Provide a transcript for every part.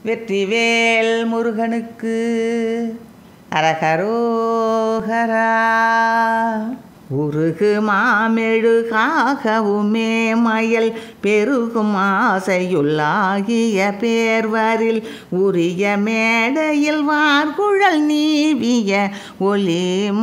வெற்றிவேல் முருகனுக்கு அரகரோகரா. உருகு மாமெழுகாகவுமே மயல் பெருகும் ஆசையுள்ளாகிய பேர்வரில் உரிய மேடையில் வார்குழல் நீவிய ஒளிமானார்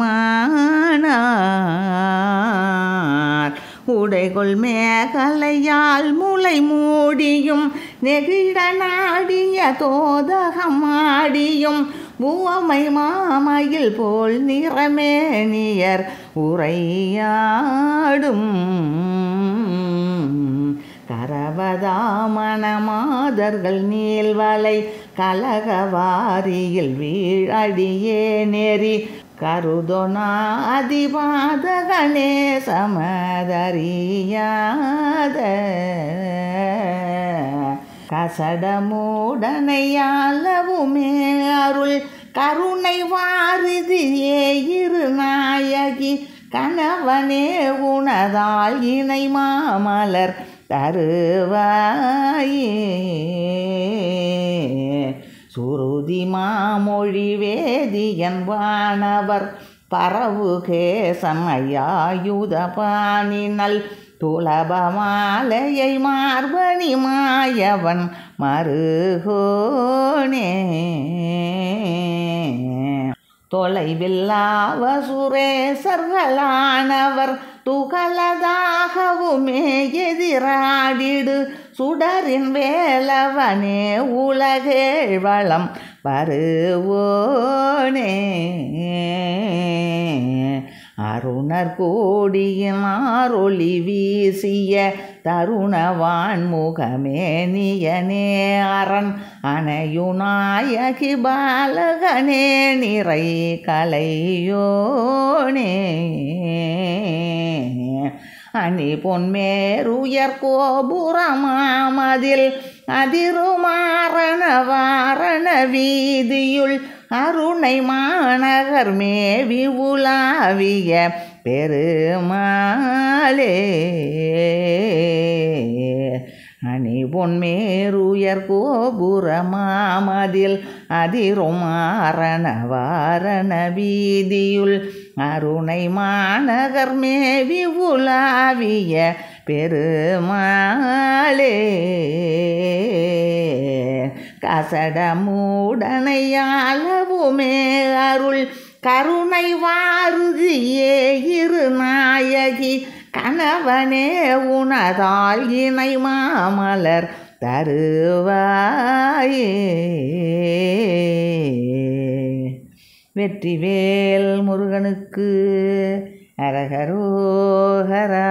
உடைகொள் மேகலையால் முளை மூடியும் நெகிழ நாடிய தோதகமாடியும் பூவமை மாமையில் போல் நிறமேனியர் உரையாடும் கரவதாமணமாதர்கள் நீள்வலை கலகவாரியில் வீழடியே நெறி கருதொனா அதிபாதகனே சமதறியாத கசடமூடனையாலவுமே அருள் கருணை வாரிதியே இருநாயகி கணவனே உணதால் இணை மாமலர் தருவாயே. சுருதி மாமொழி வேதியன் வானவர் பரவு கேசன் ஐயாயுத பாணினல் துலபமாலையை மார்பணி மாயவன் மருகோனே. தொலைவில்லாவ சுரேசர்களானவர் துகளதாகவுமே எதிராடிடு சுடரின் வேலவனே உலகேழ்வளம் வருவோனே. அருணர் கோடியின் ஆரொளி வீசிய தருணவான்முகமே நியனே அரண் அணையுநாயகி பாலகனே நிறை கலையோனே. அணி பொன்மேருயர் கோபுரமாமதில் அதிருமாரண வாரண வீதியுள் அருணை மாநகர் மேவி உலாவிய பெருமாளே. அணி பொன்மேருயர் கோபுரமாமதில் அதிருமாரண வாரண வீதியுள் அருணை மாநகர் மேவி உலாவிய பெருமாளே. கசடமூடனையாலவுமே அருள் கருணை வாருதியே இருநாயகி கணவனே உணதால் இணை மாமலர் தருவாயே. வெற்றிவேல் முருகனுக்கு அரகரோகரா.